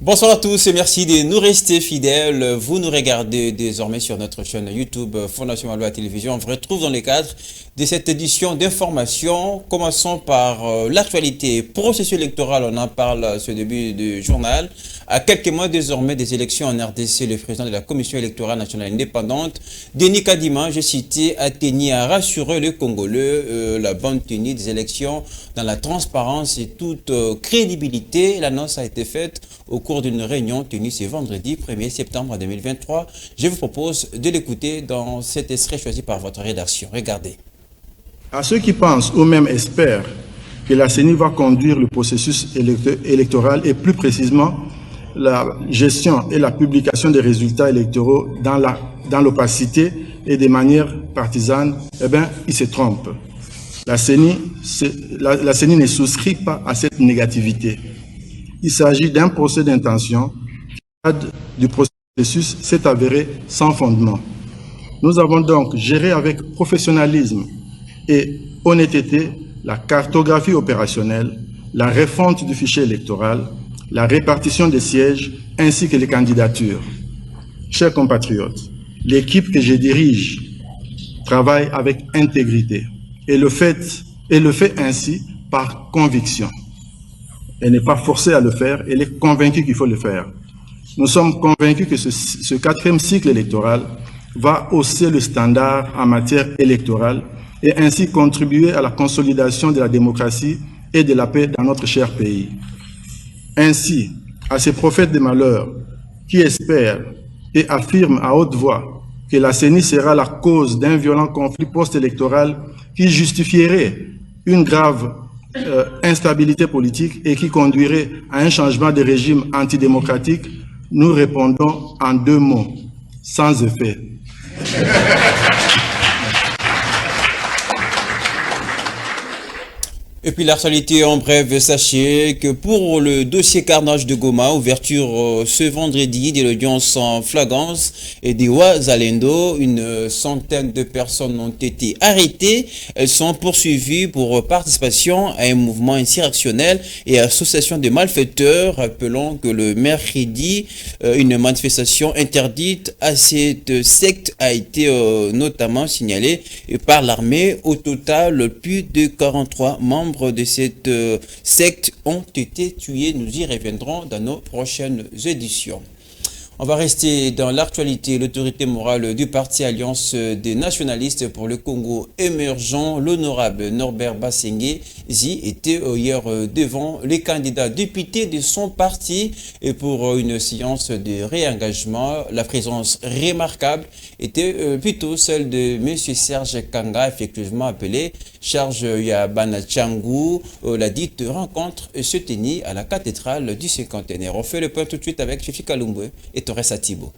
Bonsoir à tous et merci de nous rester fidèles. Vous nous regardez désormais sur notre chaîne YouTube Fondation Maloa Télévision. On vous retrouve dans le cadre de cette édition d'information. Commençons par l'actualité processus électoral. On en parle à ce début du journal. À quelques mois désormais des élections en RDC, le président de la Commission électorale nationale indépendante, Denis Kadima, j'ai cité, a tenu à rassurer les Congolais la bonne tenue des élections dans la transparence et toute crédibilité. L'annonce a été faite au cours d'une réunion tenue ce vendredi 1er septembre 2023. Je vous propose de l'écouter dans cet extrait choisi par votre rédaction. Regardez. À ceux qui pensent ou même espèrent que la CENI va conduire le processus électoral et plus précisément la gestion et la publication des résultats électoraux dans l'opacité et de manière partisane, eh bien, ils se trompent. La CENI ne souscrit pas à cette négativité. Il s'agit d'un procès d'intention qui, du processus, s'est avéré sans fondement. Nous avons donc géré avec professionnalisme et honnêteté la cartographie opérationnelle, la refonte du fichier électoral, la répartition des sièges ainsi que les candidatures. Chers compatriotes, l'équipe que je dirige travaille avec intégrité et le fait ainsi par conviction. Elle n'est pas forcée à le faire, elle est convaincue qu'il faut le faire. Nous sommes convaincus que ce quatrième cycle électoral va hausser le standard en matière électorale et ainsi contribuer à la consolidation de la démocratie et de la paix dans notre cher pays. Ainsi, à ces prophètes de malheur qui espèrent et affirment à haute voix que la CENI sera la cause d'un violent conflit post-électoral qui justifierait une grave instabilité politique et qui conduirait à un changement de régime antidémocratique, nous répondons en deux mots, sans effet. Et puis l'actualité en bref, sachez que pour le dossier carnage de Goma, ouverture ce vendredi de l'audience en flagrance et des Ouazalendo, une centaine de personnes ont été arrêtées. Elles sont poursuivies pour participation à un mouvement insurrectionnel et association de malfaiteurs. Rappelons que le mercredi, une manifestation interdite à cette secte a été notamment signalée par l'armée. Au total, plus de 43 membres de cette secte ont été tués. Nous y reviendrons dans nos prochaines éditions. On va rester dans l'actualité. L'autorité morale du parti Alliance des nationalistes pour le Congo émergent, l'honorable Norbert Bassenghezi était hier devant les candidats députés de son parti et pour une séance de réengagement. La présence remarquable était plutôt celle de M. Serge Kanga, effectivement appelé Charge Yabana Tchangou. La dite rencontre se tenue à la cathédrale du cinquantenaire. On fait le point tout de suite avec Fifi Kalumbwe et Torres Atibo.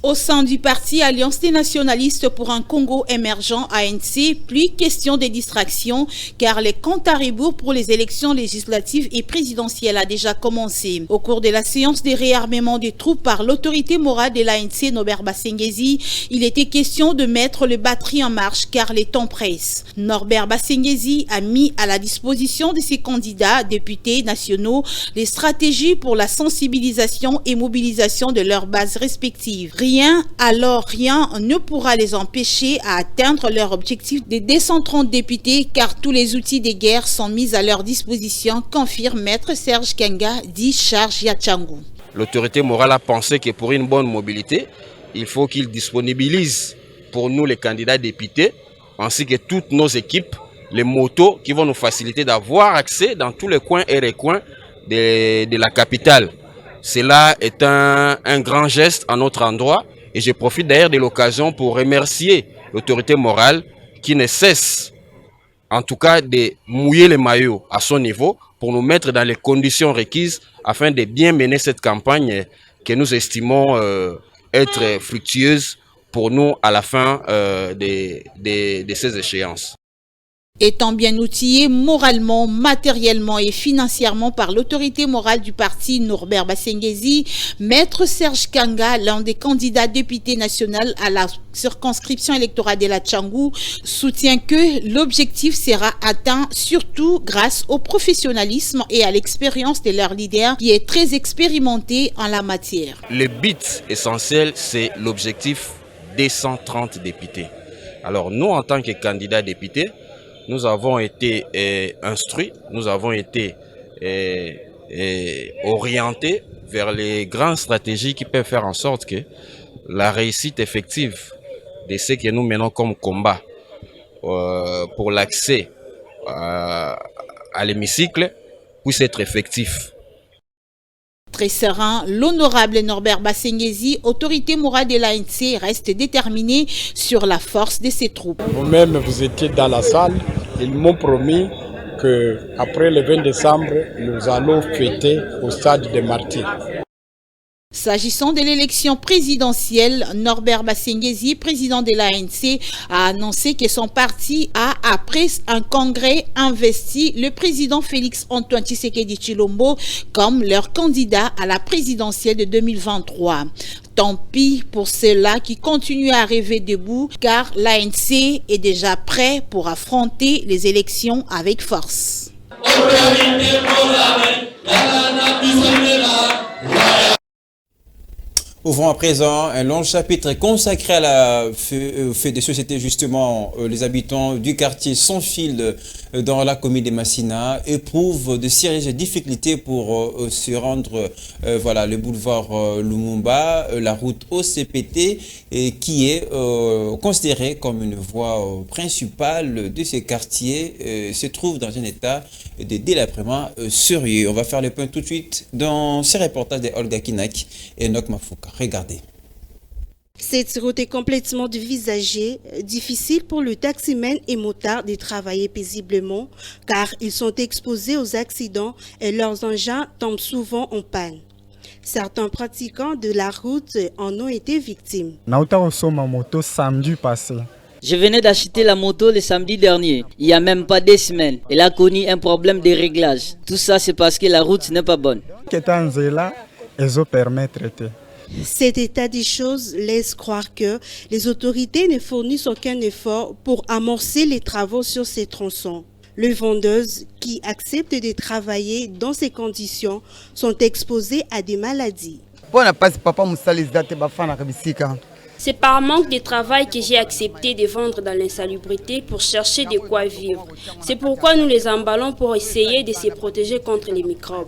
Au sein du parti Alliance des nationalistes pour un Congo émergent ANC, plus question de distraction car les comptes à rebours pour les élections législatives et présidentielles a déjà commencé. Au cours de la séance de réarmement des troupes par l'autorité morale de l'ANC Norbert Bassenghezi, il était question de mettre le batterie en marche car les temps pressent. Norbert Bassenghezi a mis à la disposition de ses candidats députés nationaux les stratégies pour la sensibilisation et mobilisation de leurs bases respectives. Rien ne pourra les empêcher à atteindre leur objectif de 230 députés car tous les outils de guerre sont mis à leur disposition, confirme Maître Serge Kanga, dit Charge Yachangou. L'autorité morale a pensé que pour une bonne mobilité, il faut qu'il disponibilise pour nous les candidats députés ainsi que toutes nos équipes, les motos qui vont nous faciliter d'avoir accès dans tous les coins et recoins de la capitale. Cela est un grand geste à notre endroit et je profite d'ailleurs de l'occasion pour remercier l'autorité morale qui ne cesse en tout cas de mouiller les maillots à son niveau pour nous mettre dans les conditions requises afin de bien mener cette campagne que nous estimons être fructueuse pour nous à la fin de ces échéances. Étant bien outillé moralement, matériellement et financièrement par l'autorité morale du parti Norbert Basengezi, Maître Serge Kanga, l'un des candidats députés national à la circonscription électorale de la Tchangou, soutient que l'objectif sera atteint surtout grâce au professionnalisme et à l'expérience de leur leader qui est très expérimenté en la matière. Le but essentiel, c'est l'objectif des 130 députés. Alors nous, en tant que candidats députés, nous avons été instruits, nous avons été orientés vers les grandes stratégies qui peuvent faire en sorte que la réussite effective de ce que nous menons comme combat pour l'accès à l'hémicycle puisse être effectif. Très serein, l'honorable Norbert Basengezi, autorité morale de l'ANC, reste déterminé sur la force de ses troupes. Vous-même, vous étiez dans la salle. Ils m'ont promis qu'après le 20 décembre, nous allons fêter au stade des Martyrs. S'agissant de l'élection présidentielle, Norbert Basengezi, président de l'ANC, a annoncé que son parti a, après un congrès, investi le président Félix Antoine Tshisekedi Tshilombo comme leur candidat à la présidentielle de 2023. Tant pis pour ceux-là qui continuent à rêver debout, car l'ANC est déjà prêt pour affronter les élections avec force. Ouvrons à présent un long chapitre consacré à la fait des sociétés, justement. Les habitants du quartier Sans Fil dans la commune de Massina éprouvent de sérieuses difficultés pour se rendre, voilà, le boulevard Lumumba, la route OCPT, qui est considérée comme une voie principale de ces quartiers, se trouve dans un état de délabrement sérieux. On va faire le point tout de suite dans ces reportages de Olga Kinak et Enoch Mafouka. Regardez. Cette route est complètement dévisagée, difficile pour le taximan et motard de travailler paisiblement car ils sont exposés aux accidents et leurs engins tombent souvent en panne. Certains pratiquants de la route en ont été victimes. Ma moto samedi passé. Je venais d'acheter la moto le samedi dernier. Il n'y a même pas 2 semaines. Elle a connu un problème de réglage. Tout ça, c'est parce que la route n'est pas bonne. Cet état des choses laisse croire que les autorités ne fournissent aucun effort pour amorcer les travaux sur ces tronçons. Les vendeuses qui acceptent de travailler dans ces conditions sont exposées à des maladies. C'est par manque de travail que j'ai accepté de vendre dans l'insalubrité pour chercher de quoi vivre. C'est pourquoi nous les emballons pour essayer de se protéger contre les microbes.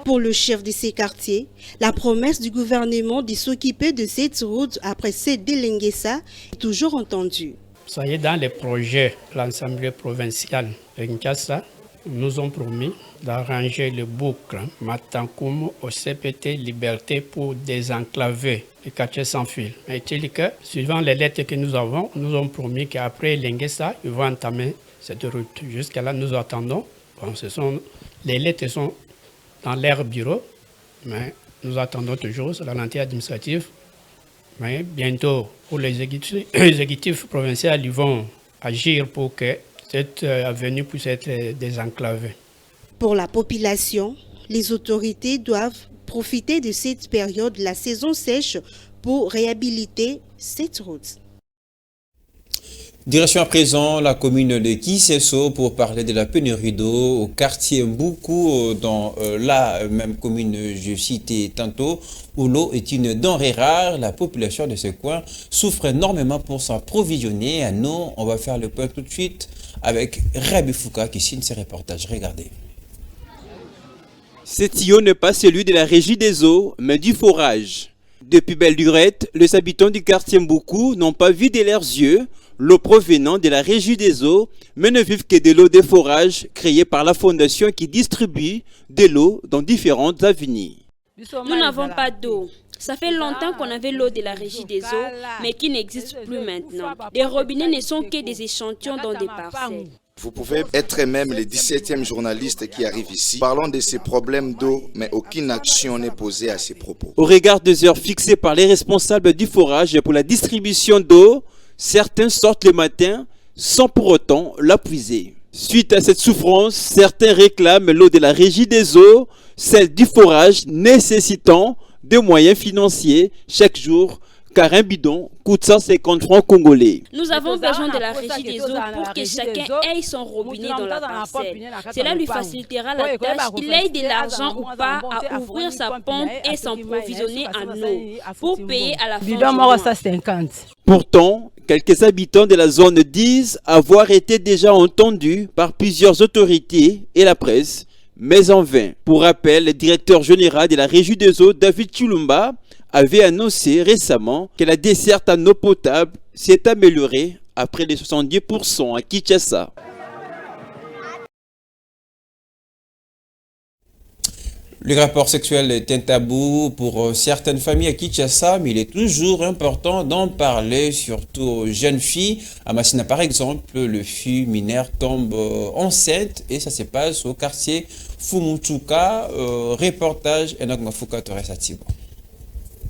Pour le chef de ces quartiers, la promesse du gouvernement de s'occuper de cette route après cette délinguessa est toujours entendue. Ça y est, dans les projets de l'Assemblée provinciale de Kinshasa, nous ont promis d'arranger le boucle Matankoum au CPT Liberté pour désenclaver le quartier Sans Fil. Mais il que, suivant les lettres que nous avons, nous ont promis qu'après Lengessa, ils vont entamer cette route. Jusqu'à là, nous attendons. Bon, les lettres sont dans leur bureau, mais nous attendons toujours la lenteur administrative. Mais bientôt, pour les exécutifs provinciaux, ils vont agir pour que cette avenue puisse être désenclavée. Pour la population, les autorités doivent profiter de cette période, la saison sèche, pour réhabiliter cette route. Direction à présent la commune de Kisesso pour parler de la pénurie d'eau au quartier Mboukou, dans la même commune je citais tantôt, où l'eau est une denrée rare. La population de ce coin souffre énormément pour s'approvisionner. À nous, on va faire le point tout de suite avec Rabi Fouka qui signe ses reportages. Regardez. Cet tuyau n'est pas celui de la régie des eaux, mais du forage. Depuis belle lurette, les habitants du quartier Mboukou n'ont pas vu de leurs yeux l'eau provenant de la régie des eaux, mais ne vivent que de l'eau des forages créée par la fondation qui distribue de l'eau dans différentes avenues. Nous n'avons pas d'eau. Ça fait longtemps qu'on avait l'eau de la régie des eaux, mais qui n'existe plus maintenant. Les robinets ne sont que des échantillons dans des parcelles. Vous pouvez être même le 17e journaliste qui arrive ici. Parlons de ces problèmes d'eau, mais aucune action n'est posée à ces propos. Au regard des heures fixées par les responsables du forage pour la distribution d'eau, Certains sortent le matin sans pour autant l'appuiser. Suite à cette souffrance, certains réclament l'eau de la Régie des eaux, celle du forage nécessitant des moyens financiers chaque jour, car un bidon coûte 150 francs congolais. Nous avons besoin de la Régie des eaux pour que chacun ait son robinet dans la parcelle. Cela lui facilitera la tâche. Il ait de l'argent ou pas à ouvrir sa pompe et s'approvisionner en eau pour payer à la fin. Pourtant, quelques habitants de la zone disent avoir été déjà entendus par plusieurs autorités et la presse, mais en vain. Pour rappel, le directeur général de la Régie des eaux, David Chulumba, avait annoncé récemment que la desserte en eau potable s'est améliorée à près de 70% à Kinshasa. Le rapport sexuel est un tabou pour certaines familles à Kinshasa, mais il est toujours important d'en parler, surtout aux jeunes filles. À Massina, par exemple, le fille mineure tombe enceinte et ça se passe au quartier Fumuchuka. Reportage Enoch Mafuka Torres-Atibo.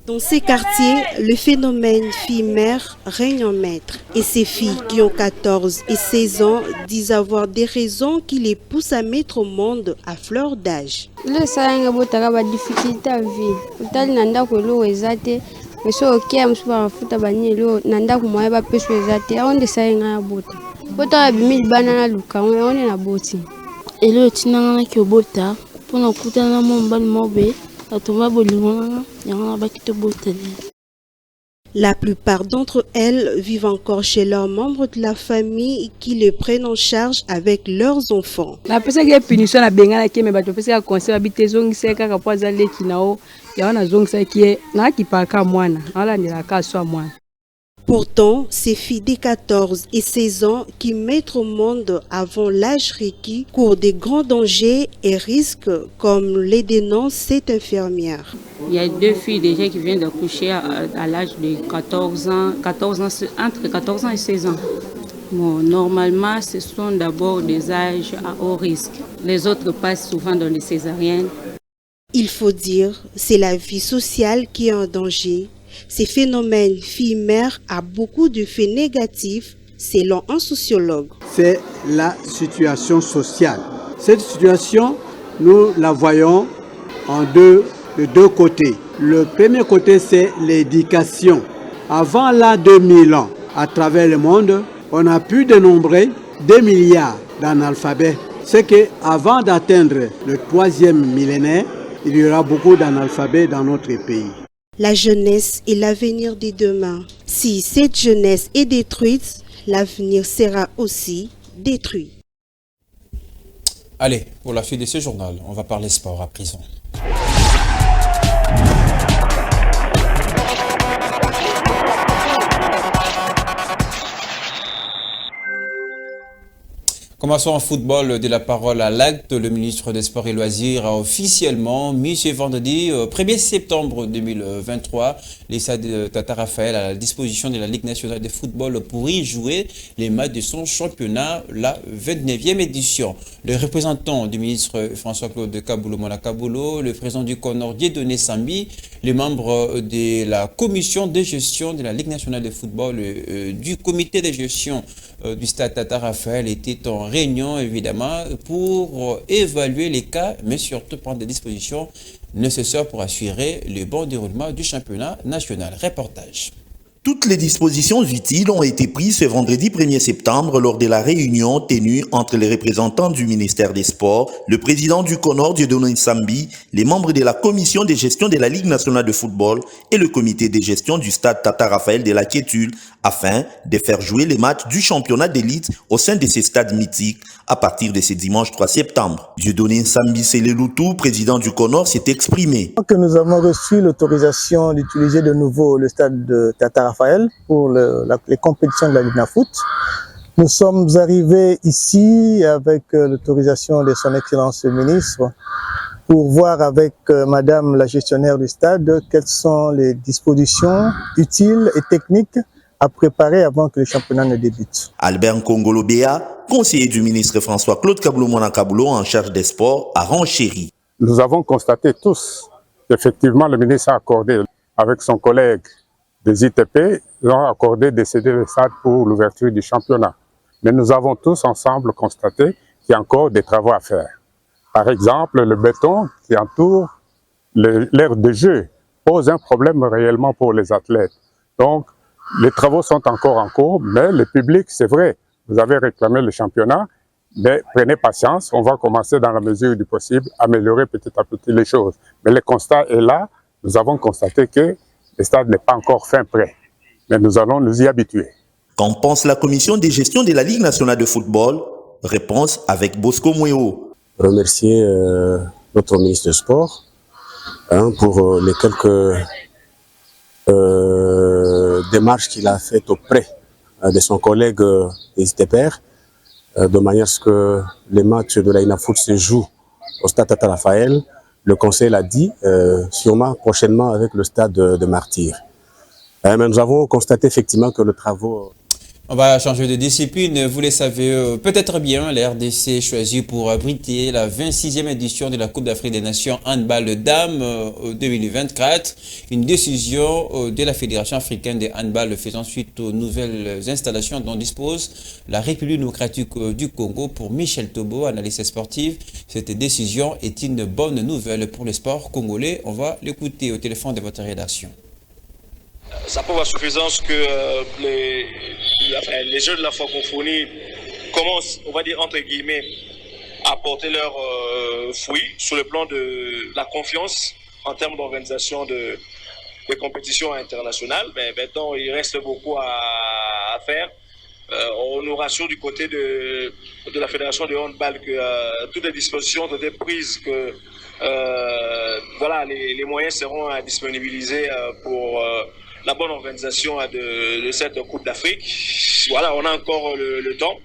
Dans ces quartiers, le phénomène fille-mère règne en maître. Et ces filles qui ont 14 et 16 ans disent avoir des raisons qui les poussent à mettre au monde à fleur d'âge. La plupart d'entre elles vivent encore chez leurs membres de la famille qui les prennent en charge avec leurs enfants. Pourtant, ces filles de 14 et 16 ans qui mettent au monde avant l'âge requis courent des grands dangers et risques, comme les dénonce cette infirmière. Il y a 2 filles déjà qui viennent d'accoucher à l'âge de 14 ans, entre 14 ans et 16 ans. Bon, normalement, ce sont d'abord des âges à haut risque. Les autres passent souvent dans les césariennes. Il faut dire, c'est la vie sociale qui est en danger. Ces phénomènes fille-mère a beaucoup d'effets négatifs, selon un sociologue. C'est la situation sociale. Cette situation, nous la voyons de deux côtés. Le premier côté, c'est l'éducation. Avant l'an 2000 ans, à travers le monde, on a pu dénombrer 2 milliards d'analphabètes. C'est qu'avant d'atteindre le 3e millénaire, il y aura beaucoup d'analphabètes dans notre pays. La jeunesse est l'avenir de demain. Si cette jeunesse est détruite, l'avenir sera aussi détruit. Allez, pour la suite de ce journal, on va parler sport à présent. Commençons en football de la parole à l'acte. Le ministre des Sports et Loisirs a officiellement mis ce vendredi 1er septembre 2023 les stades de Tata Raphaël à la disposition de la Ligue nationale de football pour y jouer les matchs de son championnat, la 29e édition. Le représentant du ministre François-Claude Kaboulo-Mona Kaboulo, le président du CONOR Dieudonné Sambi, les membres de la commission de gestion de la Ligue nationale de football du comité de gestion du stade Tata Raphaël étaient en réunion évidemment pour évaluer les cas mais surtout prendre des dispositions nécessaires pour assurer le bon déroulement du championnat national. Reportage. Toutes les dispositions utiles ont été prises ce vendredi 1er septembre lors de la réunion tenue entre les représentants du ministère des Sports, le président du CONOR Dieudonné Sambi, les membres de la commission de gestion de la Ligue nationale de football et le comité de gestion du stade Tata Raphaël de la Kétul, afin de faire jouer les matchs du championnat d'élite au sein de ces stades mythiques à partir de ce dimanche 3 septembre. Dieudonné Sambi Seleloutou, président du CONOR, s'est exprimé. Nous avons reçu l'autorisation d'utiliser de nouveau le stade de Tata Raphaël pour les compétitions de la Ligue de foot. Nous sommes arrivés ici avec l'autorisation de son Excellence le ministre pour voir avec Madame la gestionnaire du stade quelles sont les dispositions utiles et techniques à préparer avant que le championnat ne débute. Albert Nkongolo Béa, conseiller du ministre François-Claude Kaboulo-Mona Kaboulo en charge des sports, a renchéri. Nous avons constaté tous qu'effectivement le ministre a accordé avec son collègue des ITP ont accordé de céder le stade pour l'ouverture du championnat. Mais nous avons tous ensemble constaté qu'il y a encore des travaux à faire. Par exemple, le béton qui entoure l'aire de jeu pose un problème réellement pour les athlètes. Donc, les travaux sont encore en cours, mais le public, c'est vrai, vous avez réclamé le championnat, mais prenez patience, on va commencer dans la mesure du possible, améliorer petit à petit les choses. Mais le constat est là, nous avons constaté que le stade n'est pas encore fin prêt, mais nous allons nous y habituer. Qu'en pense la commission de gestion de la Ligue nationale de football? Réponse avec Bosco Mouéo. Remercier notre ministre des Sports pour les quelques démarches qu'il a faites auprès de son collègue des ITPR, de manière à ce que les matchs de la INAFOOT se jouent au stade Tata Raphaël. Le conseil l'a dit, sûrement prochainement avec le stade de Martyrs. Mais nous avons constaté effectivement que le travaux... On va changer de discipline. Vous le savez peut-être bien, la RDC choisit pour abriter la 26e édition de la Coupe d'Afrique des Nations handball de dames 2024. Une décision de la Fédération africaine de handball faisant suite aux nouvelles installations dont dispose la République démocratique du Congo. Pour Michel Tobo, analyste sportif, cette décision est une bonne nouvelle pour le sport congolais. On va l'écouter au téléphone de votre rédaction. Ça prouve à suffisance que les jeux de la francophonie commencent, on va dire entre guillemets, à porter leurs fruits sur le plan de la confiance en termes d'organisation de compétitions internationales. Mais maintenant, il reste beaucoup à faire. On nous rassure du côté de la Fédération de handball que toutes les dispositions ont été prises, que voilà, les moyens seront disponibilisés pour la bonne organisation de cette Coupe d'Afrique. Voilà, on a encore le temps.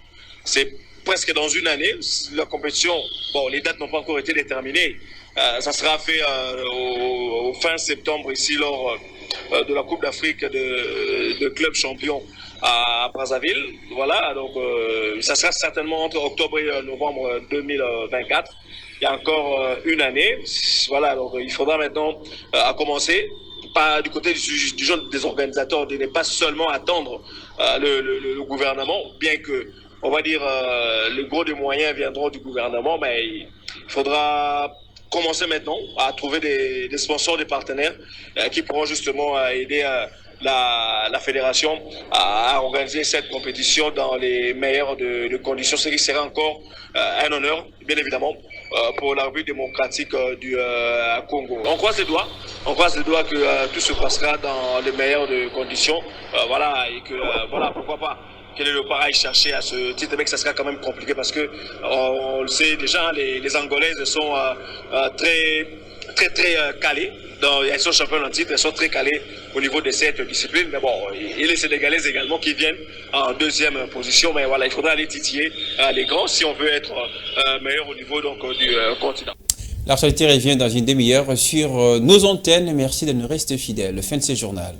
C'est presque dans une année. La compétition, bon, les dates n'ont pas encore été déterminées. Ça sera fait au fin septembre ici lors de la Coupe d'Afrique de clubs champions à Brazzaville. Voilà, donc ça sera certainement entre octobre et novembre 2024. Il y a encore une année. Voilà, donc il faudra maintenant à commencer. Pas du côté du genre des organisateurs, de ne pas seulement attendre le gouvernement, bien que, on va dire, le gros des moyens viendront du gouvernement, mais il faudra commencer maintenant à trouver des sponsors, des partenaires qui pourront justement aider la fédération à organiser cette compétition dans les meilleures de conditions, ce qui serait encore un honneur, bien évidemment, pour la République démocratique du Congo. On croise les doigts que tout se passera dans les meilleures de conditions, voilà, et que, voilà, pourquoi pas, quel est le pareil cherché à ce titre, mais que ça sera quand même compliqué parce que, on le sait déjà, les Angolaises sont très calées. Elles sont championnes en titre, elles sont très calées au niveau de cette discipline. Mais bon, et les Sénégalaises également qui viennent en deuxième position. Mais voilà, il faudra aller titiller les grands si on veut être meilleur au niveau donc, du continent. L'actualité revient dans une demi-heure sur nos antennes. Merci de nous rester fidèles. Fin de ce journal.